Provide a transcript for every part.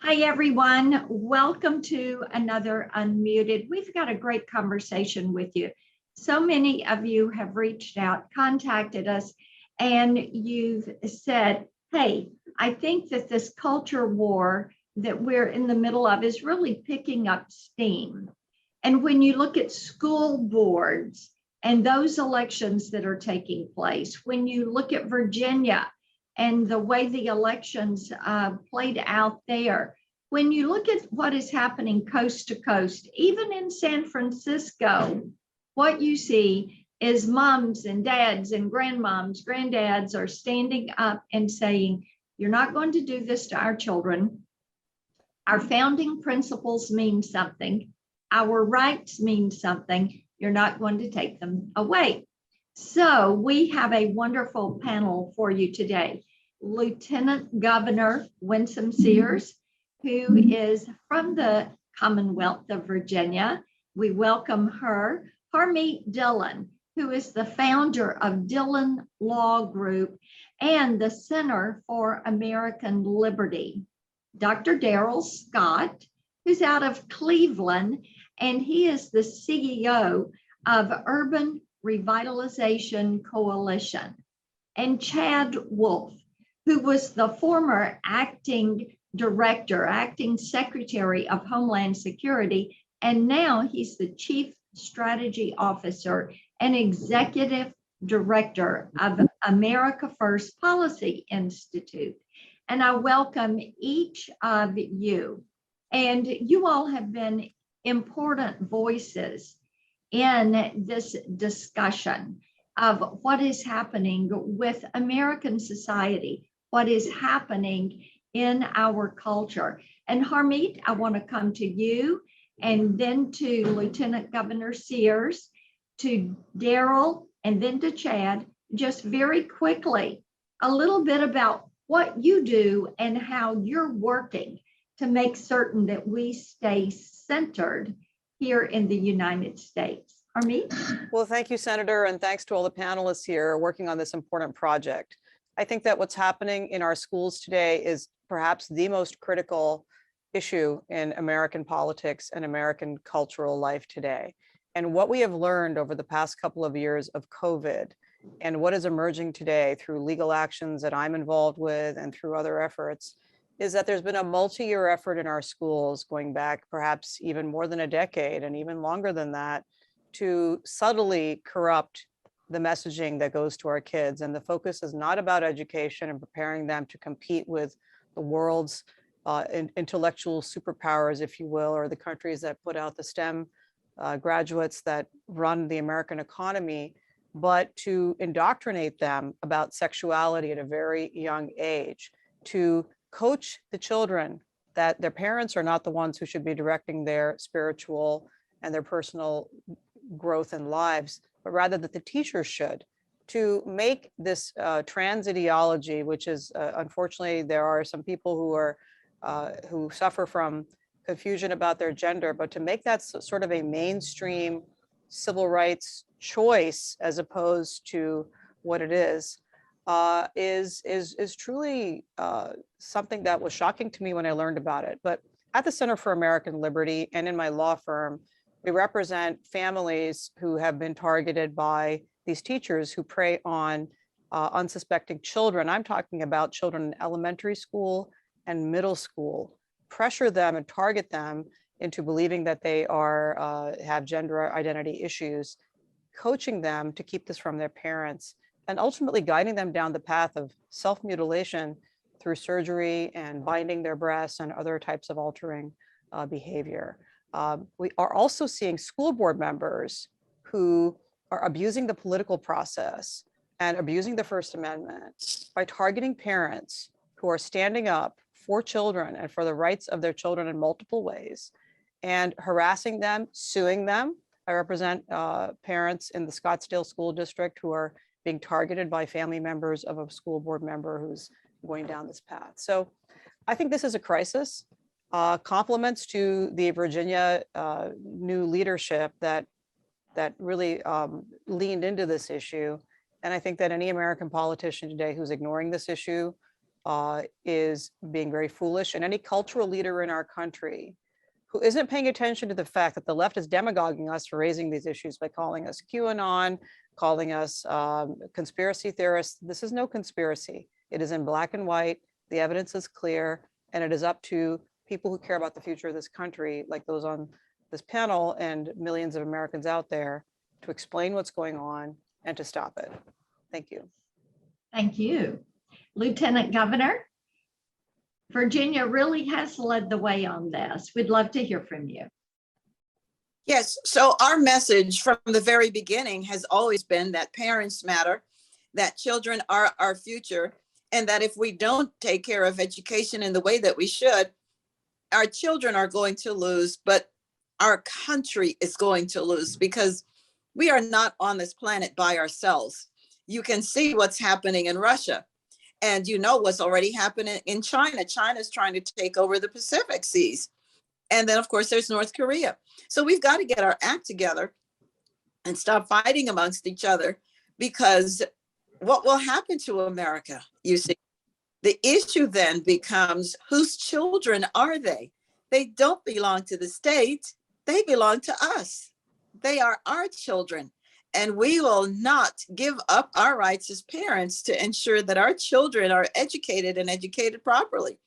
Hi, everyone. Welcome to another Unmuted. We've got a great conversation with you. So many of you have reached out, contacted us, and you've said, hey, I think that this culture war that we're in the middle of is really picking up steam. And when you look at school boards and those elections that are taking place, when you look at Virginia and the way the elections played out there, when you look at what is happening coast to coast, even in San Francisco, what you see is moms and dads and grandmoms, granddads are standing up and saying, you're not going to do this to our children. Our founding principles mean something. Our rights mean something. You're not going to take them away. So we have a wonderful panel for you today. Lieutenant Governor Winsome Sears, who is from the Commonwealth of Virginia. We welcome her. Harmeet Dillon, who is the founder of Dillon Law Group and the Center for American Liberty. Dr. Daryl Scott, who's out of Cleveland, and he is the CEO of Urban Revitalization Coalition. And Chad Wolf, who was the former acting secretary of Homeland Security, and now he's the chief strategy officer and executive director of America First Policy Institute. And I welcome each of you. And you all have been important voices in this discussion of what is happening with American society, what is happening in our culture. And Harmeet, I want to come to you and then to Lieutenant Governor Sears, to Daryl, and then to Chad. Just very quickly, a little bit about what you do and how you're working to make certain that we stay centered here in the United States. Harmeet? Well, thank you, Senator, and thanks to all the panelists here working on this important project. I think that what's happening in our schools today is perhaps the most critical issue in American politics and American cultural life today. And what we have learned over the past couple of years of COVID and what is emerging today through legal actions that I'm involved with and through other efforts is that there's been a multi-year effort in our schools going back perhaps even more than a decade and even longer than that to subtly corrupt the messaging that goes to our kids. And the focus is not about education and preparing them to compete with the world's intellectual superpowers, if you will, or the countries that put out the STEM graduates that run the American economy, but to indoctrinate them about sexuality at a very young age, to coach the children that their parents are not the ones who should be directing their spiritual and their personal growth in lives, but rather that the teachers should, to make this trans ideology, which is unfortunately there are some people who suffer from confusion about their gender, but to make that sort of a mainstream civil rights choice as opposed to what it is truly something that was shocking to me when I learned about it. But at the Center for American Liberty and in my law firm, we represent families who have been targeted by these teachers who prey on unsuspecting children. I'm talking about children in elementary school and middle school, pressure them and target them into believing that they have gender identity issues, coaching them to keep this from their parents, and ultimately guiding them down the path of self-mutilation through surgery and binding their breasts and other types of altering behavior. We are also seeing school board members who are abusing the political process and abusing the First Amendment by targeting parents who are standing up for children and for the rights of their children in multiple ways and harassing them, suing them. I represent parents in the Scottsdale School District who are being targeted by family members of a school board member who's going down this path. So I think this is a crisis. Compliments to the Virginia new leadership that really leaned into this issue. And I think that any American politician today who's ignoring this issue is being very foolish, and any cultural leader in our country who isn't paying attention to the fact that the left is demagoguing us for raising these issues by calling us QAnon, calling us conspiracy theorists. This is no conspiracy. It is in black and white. The evidence is clear, and it is up to people who care about the future of this country, like those on this panel and millions of Americans out there, to explain what's going on and to stop it. Thank you. Thank you. Lieutenant Governor, Virginia really has led the way on this. We'd love to hear from you. Yes, so our message from the very beginning has always been that parents matter, that children are our future, and that if we don't take care of education in the way that we should, our children are going to lose, but our country is going to lose, because we are not on this planet by ourselves. You can see what's happening in Russia, and you know what's already happening in China. China's trying to take over the Pacific seas. And then, of course, there's North Korea. So we've got to get our act together and stop fighting amongst each other, because what will happen to America, you see? The issue then becomes, whose children are they? They don't belong to the state. They belong to us. They are our children. And we will not give up our rights as parents to ensure that our children are educated and educated properly.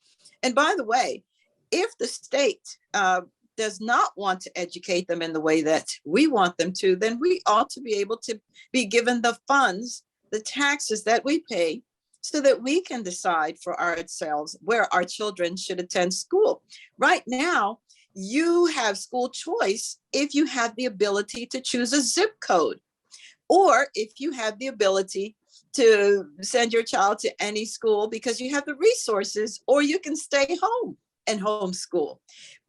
And by the way, if the state does not want to educate them in the way that we want them to, then we ought to be able to be given the funds, the taxes that we pay, so that we can decide for ourselves where our children should attend school. Right now, you have school choice if you have the ability to choose a zip code, or if you have the ability to send your child to any school because you have the resources, or you can stay home and homeschool.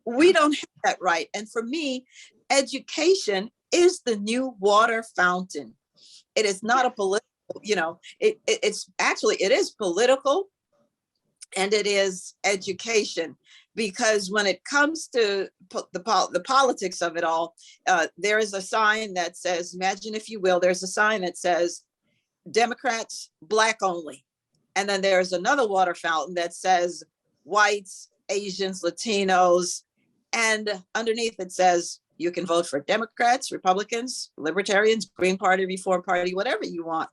We don't have that right. And for me, education is the new water fountain. It is not a political, it's actually, it is political, and it is education. Because when it comes to the politics of it all, there is a sign that says, imagine if you will, there's a sign that says, Democrats, Black only. And then there's another water fountain that says, whites, Asians, Latinos. And underneath it says, you can vote for Democrats, Republicans, Libertarians, Green Party, Reform Party, whatever you want.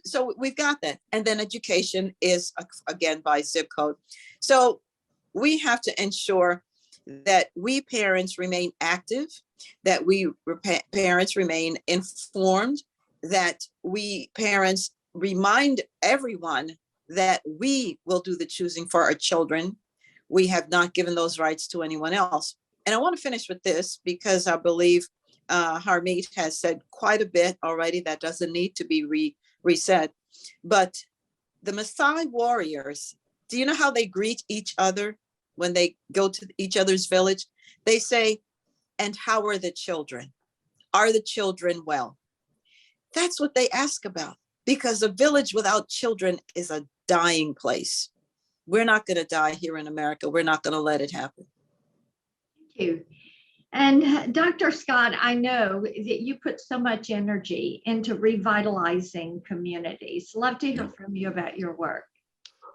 So we've got that. And then education is, again, by zip code. So we have to ensure that we parents remain active, that we parents remain informed, that we parents remind everyone that we will do the choosing for our children. We have not given those rights to anyone else. And I want to finish with this, because I believe Harmeet has said quite a bit already that doesn't need to be resaid. But the Maasai warriors, do you know how they greet each other when they go to each other's village? They say, and how are the children? Are the children well? That's what they ask about, because a village without children is a dying place. We're not going to die here in America. We're not going to let it happen. Thank you. And Dr. Scott, I know that you put so much energy into revitalizing communities. Love to hear from you about your work.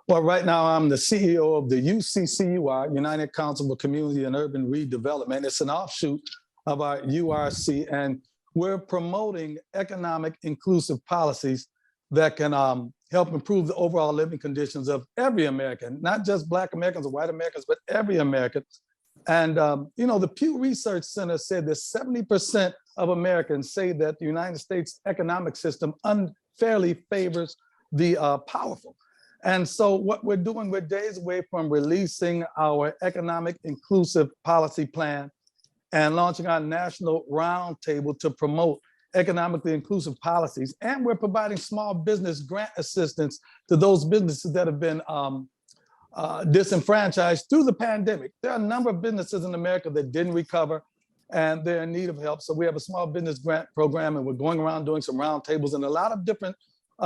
Well, right now I'm the CEO of the UCCUI, United Council for Community and Urban Redevelopment. It's an offshoot of our URC, and we're promoting economic inclusive policies that can help improve the overall living conditions of every American, not just Black Americans or white Americans, but every American. And, the Pew Research Center said that 70% of Americans say that the United States economic system unfairly favors the powerful. And so what we're doing, we're days away from releasing our economic inclusive policy plan and launching our national roundtable to promote economically inclusive policies. And we're providing small business grant assistance to those businesses that have been disenfranchised through the pandemic. There are a number of businesses in America that didn't recover, and they're in need of help. So we have a small business grant program, and we're going around doing some roundtables in a lot of different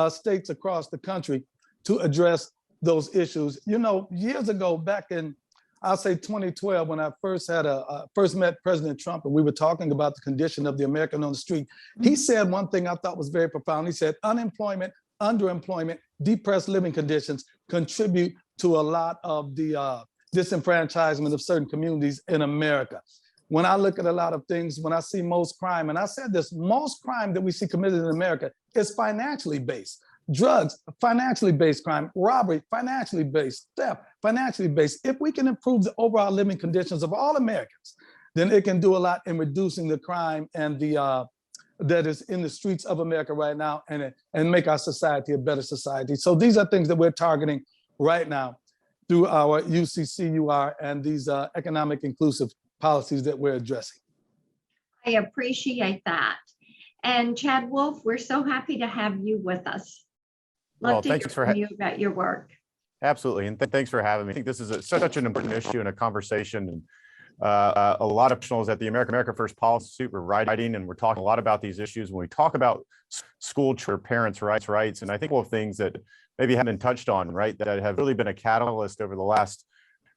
states across the country to address those issues. Years ago, back in, I'll say 2012, when I first met President Trump, and we were talking about the condition of the American on the street, he said one thing I thought was very profound. He said, unemployment, underemployment, depressed living conditions, contribute to a lot of the disenfranchisement of certain communities in America. When I look at a lot of things, when I see most crime, and I said this, most crime that we see committed in America is financially based. Drugs, financially based crime, robbery, financially based, theft, financially based. If we can improve the overall living conditions of all Americans, then it can do a lot in reducing the crime and the that is in the streets of America right now, and make our society a better society. So these are things that we're targeting right now through our UCCUR and these economic inclusive policies that we're addressing. I appreciate that. And Chad Wolf, we're so happy to have you with us. Love to hear from you about your work. Absolutely, and thanks for having me. I think this is such an important issue and a conversation, and a lot of professionals at the America First Policy Institute were writing, and we're talking a lot about these issues when we talk about school parents' rights. And I think one of the things that maybe haven't been touched on, right, that have really been a catalyst over the last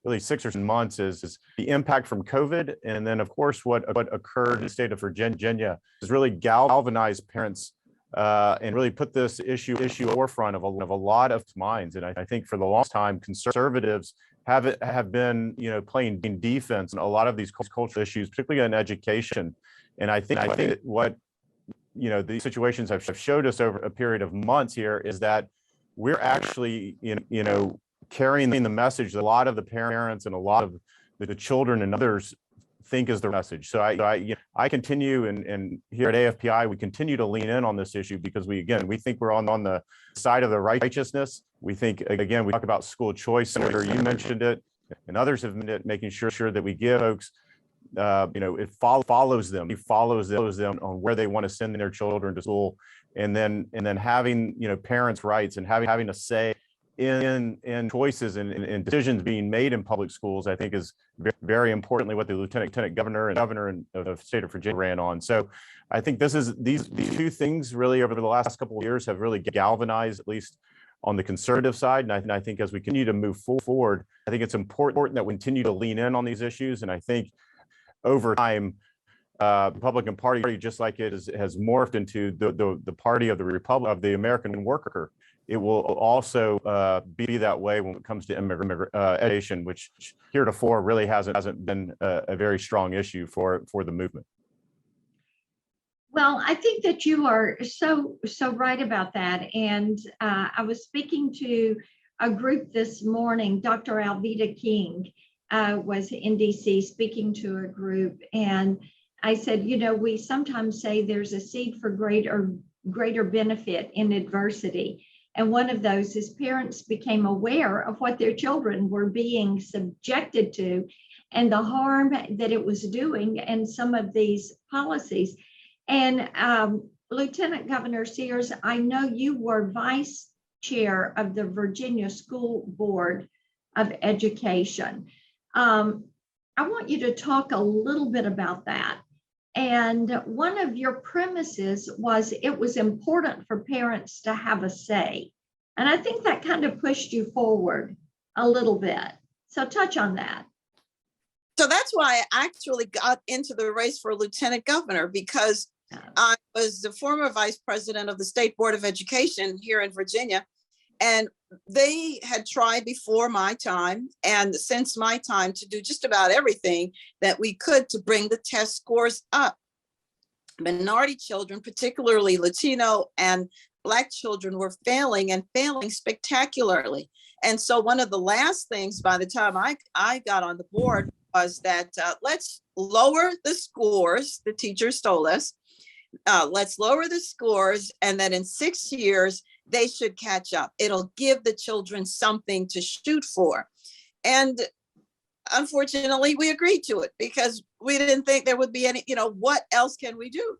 really 6 or 7 months is the impact from COVID. And then, of course, what occurred in the state of Virginia has really galvanized parents and really put this issue forefront of a lot of minds. And I think for the longest time, conservatives have been, playing defense in a lot of these cultural issues, particularly in education. And I think what, these situations have showed us over a period of months here is that we're actually, carrying the message that a lot of the parents and a lot of the children and others think is the message. So I continue, and here at AFPI, we continue to lean in on this issue because we think we're on the side of the righteousness. We think, again, we talk about school choice. Senator, you mentioned it, and others have mentioned it, making sure that we give folks, it follows them. It follows them on where they want to send their children to school, and then having parents' rights and having a say in choices and decisions being made in public schools, I think is very importantly what the lieutenant governor and governor of the state of Virginia ran on. So I think these two things really over the last couple of years have really galvanized, at least on the conservative side. And I think as we continue to move forward, I think it's important that we continue to lean in on these issues. And I think over time, the Republican Party, just like it has morphed into the party of the Republic of the American worker, it will also be that way when it comes to education, which heretofore really hasn't been a very strong issue for the movement. Well, I think that you are so right about that. And I was speaking to a group this morning. Dr. Alveda King was in DC speaking to a group, and I said, we sometimes say there's a seed for greater benefit in adversity. And one of those is parents became aware of what their children were being subjected to and the harm that it was doing and some of these policies. And Lieutenant Governor Sears, I know you were vice chair of the Virginia School Board of Education. I want you to talk a little bit about that. And one of your premises was it was important for parents to have a say. And I think that kind of pushed you forward a little bit. So touch on that. So that's why I actually got into the race for lieutenant governor, because I was the former vice president of the State Board of Education here in Virginia. And they had tried before my time and since my time to do just about everything that we could to bring the test scores up. Minority children, particularly Latino and Black children, were failing spectacularly. And so one of the last things by the time I got on the board was that let's lower the scores. The teachers told us, let's lower the scores, and that in 6 years, they should catch up. It'll give the children something to shoot for. And unfortunately, we agreed to it because we didn't think there would be any, what else can we do?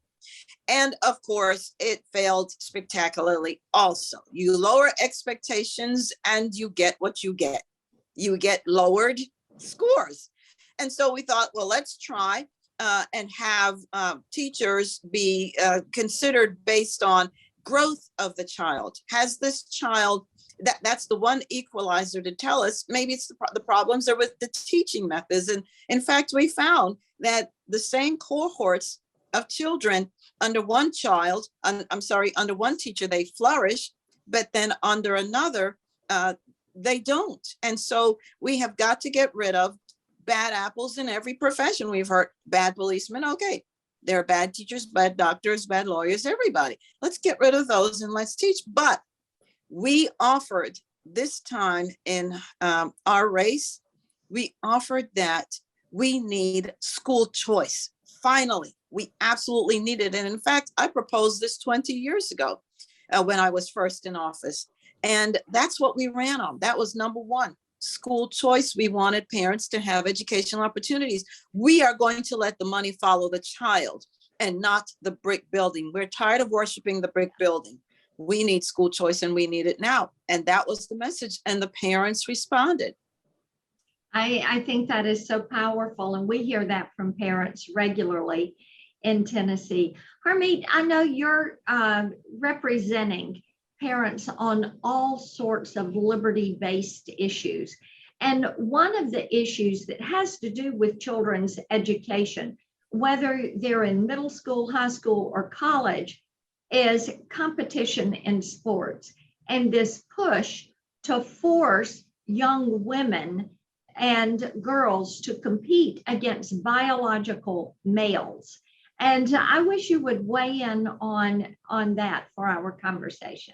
And of course, it failed spectacularly also. You lower expectations and you get what you get. You get lowered scores. And so we thought, well, let's try and have teachers be considered based on growth of the child. Has this child, that's the one equalizer to tell us maybe it's the problems are with the teaching methods. And in fact, we found that the same cohorts of children under one teacher, they flourish, but then under another, they don't. And so we have got to get rid of bad apples in every profession. We've heard bad policemen. Okay, there are bad teachers, bad doctors, bad lawyers, everybody. Let's get rid of those and let's teach. But we offered this time in our race, we offered that we need school choice. Finally, we absolutely need it. And in fact, I proposed this 20 years ago when I was first in office. And that's what we ran on. That was number one, school choice. We wanted parents to have educational opportunities. We are going to let the money follow the child and not the brick building. We're tired of worshiping the brick building. We need school choice and we need it now. And that was the message. And the parents responded. I think that is so powerful. And we hear that from parents regularly in Tennessee. Harmeet, I know you're representing parents on all sorts of liberty-based issues. And one of the issues that has to do with children's education, whether they're in middle school, high school, or college, is competition in sports. And this push to force young women and girls to compete against biological males. And I wish you would weigh in on that for our conversation.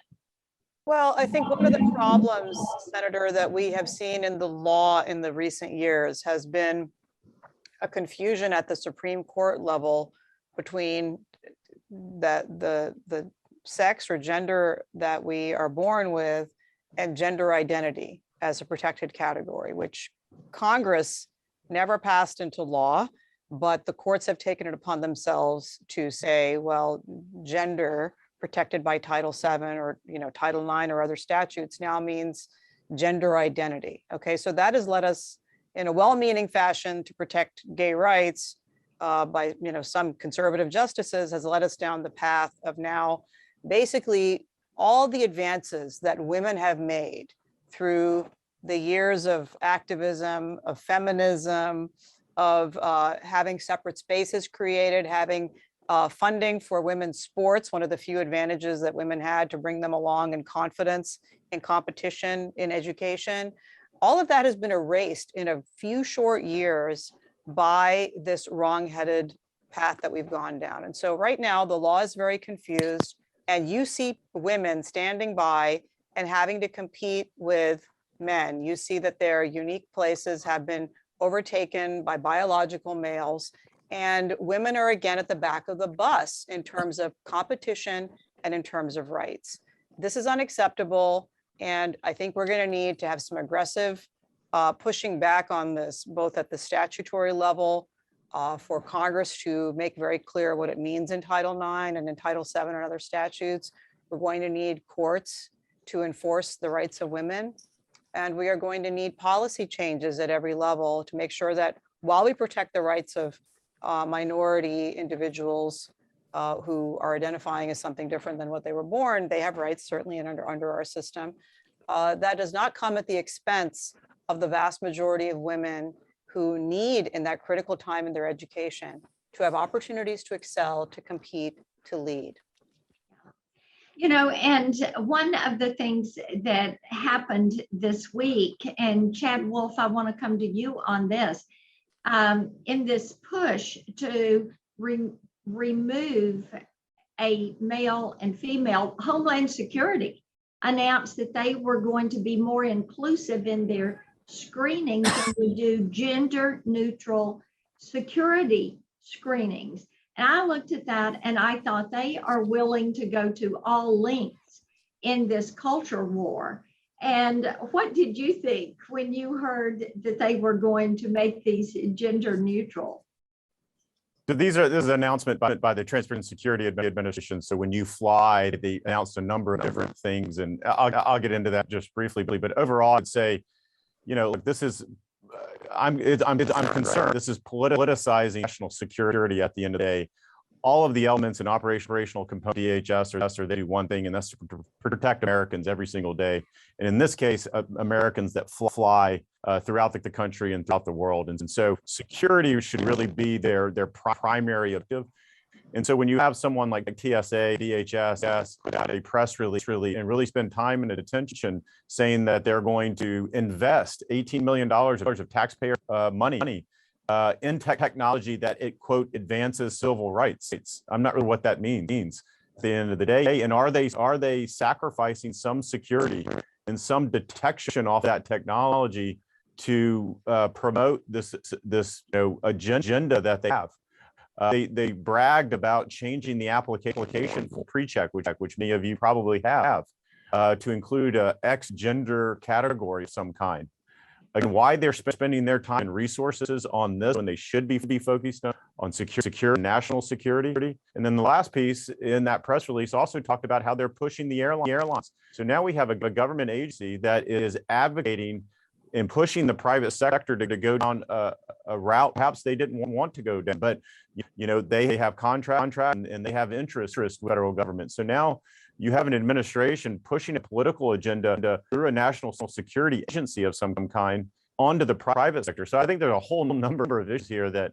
Well, I think one of the problems, Senator, that we have seen in the law in the recent years has been a confusion at the Supreme Court level between the sex or gender that we are born with and gender identity as a protected category, which Congress never passed into law, but the courts have taken it upon themselves to say, well, gender protected by Title VII or Title IX or other statutes now means gender identity. Okay, so that has led us in a well-meaning fashion to protect gay rights by some conservative justices, has led us down the path of now basically all the advances that women have made through the years of activism, of feminism, of having separate spaces created, having funding for women's sports, one of the few advantages that women had to bring them along in confidence, in competition, in education. All of that has been erased in a few short years by this wrong-headed path that we've gone down. And so right now, the law is very confused, and you see women standing by and having to compete with men. You see that their unique places have been overtaken by biological males, and women are again at the back of the bus in terms of competition and in terms of rights. This is unacceptable, and I think we're going to need to have some aggressive pushing back on this, both at the statutory level for Congress to make very clear what it means in Title IX and in Title VII and other statutes. We're going to need courts to enforce the rights of women, and we are going to need policy changes at every level to make sure that while we protect the rights of minority individuals who are identifying as something different than what they were born, they have rights certainly under our system. That does not come at the expense of the vast majority of women who need in that critical time in their education to have opportunities to excel, to compete, to lead. And one of the things that happened this week, and Chad Wolf, I want to come to you on this, in this push to remove a male and female, Homeland Security announced that they were going to be more inclusive in their screenings and would do gender neutral security screenings. And I looked at that and I thought they are willing to go to all lengths in this culture war. And what did you think when you heard that they were going to make these gender neutral? So this is an announcement by the Transport and Security Administration. So when you fly, they announced a number of different things, and I'll get into that just briefly. But overall, I'd say, this is, I'm concerned. This is politicizing national security at the end of the day. All of the elements and operational components DHS they do one thing, and that's to protect Americans every single day. And in this case, Americans that fly throughout the country and throughout the world. And so security should really be their primary objective. And so when you have someone like TSA, DHS put out a press release and really spend time and attention saying that they're going to invest $18 million of taxpayer money in technology that it, quote, advances civil rights. I'm not really what that means at the end of the day. And are they sacrificing some security and some detection off that technology to promote this agenda that they have? They bragged about changing the application for pre-check, which many of you probably have, to include a X gender category of some kind. Again, why they're spending their time and resources on this when they should be focused on secure national security. And then the last piece in that press release also talked about how they're pushing the airlines. So now we have a government agency that is advocating and pushing the private sector to go down a route perhaps they didn't want to go down, but they have contract and they have interest with federal government. So now you have an administration pushing a political agenda through a national security agency of some kind onto the private sector. So I think there's a whole number of issues here that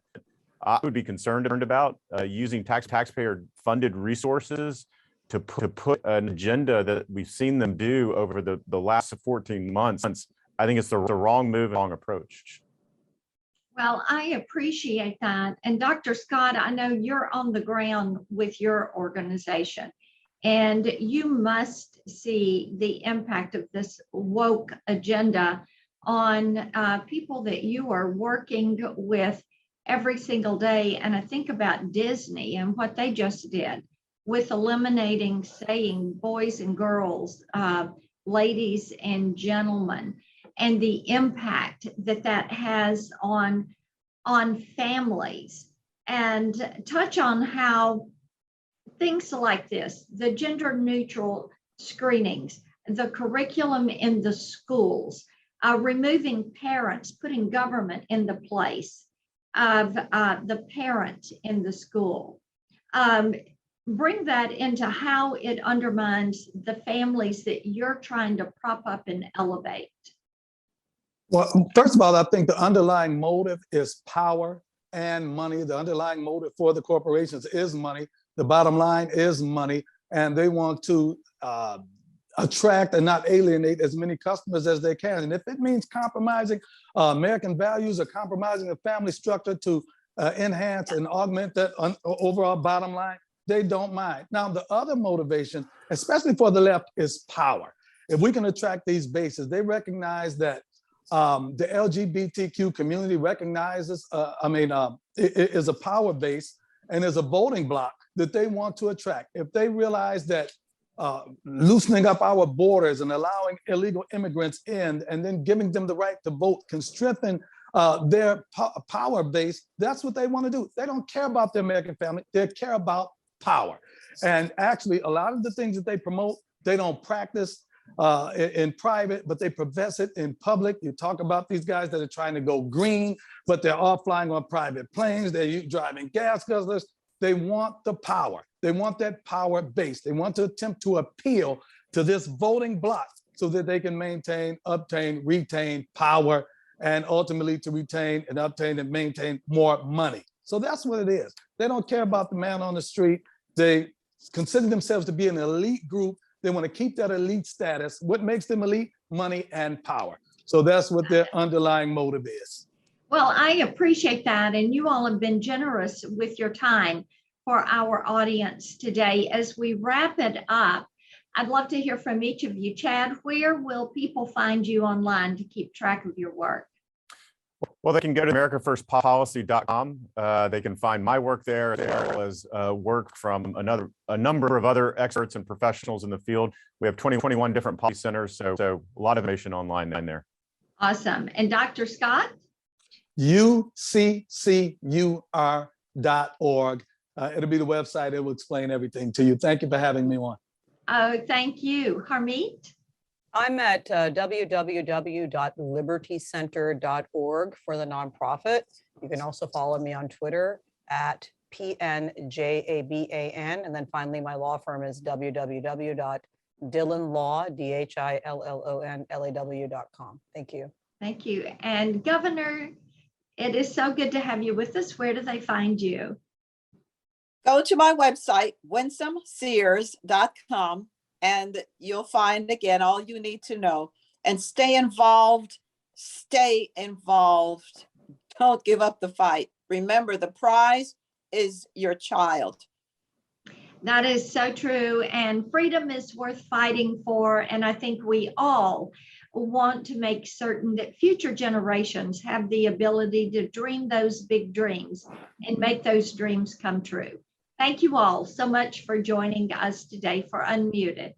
I would be concerned about, using taxpayer funded resources to put an agenda that we've seen them do over the last 14 months. I think it's the wrong move, wrong approach. Well, I appreciate that. And Dr. Scott, I know you're on the ground with your organization, and you must see the impact of this woke agenda on people that you are working with every single day. And I think about Disney and what they just did with eliminating saying boys and girls, ladies and gentlemen, and the impact that has on families, and touch on how things like this, the gender neutral screenings, the curriculum in the schools, removing parents, putting government in the place of the parent in the school. Bring that into how it undermines the families that you're trying to prop up and elevate. Well, first of all, I think the underlying motive is power and money. The underlying motive for the corporations is money. The bottom line is money, and they want to attract and not alienate as many customers as they can. And if it means compromising American values or compromising the family structure to enhance and augment that overall bottom line, they don't mind. Now, the other motivation, especially for the left, is power. If we can attract these bases, they recognize that the LGBTQ community recognizes, is a power base and is a voting bloc that they want to attract. If they realize that loosening up our borders and allowing illegal immigrants in and then giving them the right to vote can strengthen their power base, that's what they want to do. They don't care about the American family, they care about power. And actually, a lot of the things that they promote, they don't practice in private, but they profess it in public. You talk about these guys that are trying to go green, but they're all flying on private planes, they're driving gas guzzlers. They want the power. They want that power base. They want to attempt to appeal to this voting bloc so that they can maintain, obtain, retain power, and ultimately to retain and obtain and maintain more money. So that's what it is. They don't care about the man on the street. They consider themselves to be an elite group. They want to keep that elite status. What makes them elite? Money and power. So that's what their underlying motive is. Well, I appreciate that. And you all have been generous with your time for our audience today. As we wrap it up, I'd love to hear from each of you. Chad, where will people find you online to keep track of your work? Well, they can go to americafirstpolicy.com. They can find my work there, as well as work from a number of other experts and professionals in the field. We have 21 different policy centers, so a lot of information online there. Awesome. And Dr. Scott? UCCUR.org. It'll be the website. It will explain everything to you. Thank you for having me on. Oh, thank you. Harmeet? I'm at www.libertycenter.org for the nonprofit. You can also follow me on Twitter at PNJABAN. And then finally, my law firm is www.dillonlaw.com. Thank you. Thank you. And Governor, it is so good to have you with us. Where do they find you? Go to my website, winsomesears.com, and you'll find again all you need to know. And stay involved. Stay involved. Don't give up the fight. Remember, the prize is your child. That is so true. And freedom is worth fighting for. And I think we all want to make certain that future generations have the ability to dream those big dreams and make those dreams come true. Thank you all so much for joining us today for Unmuted.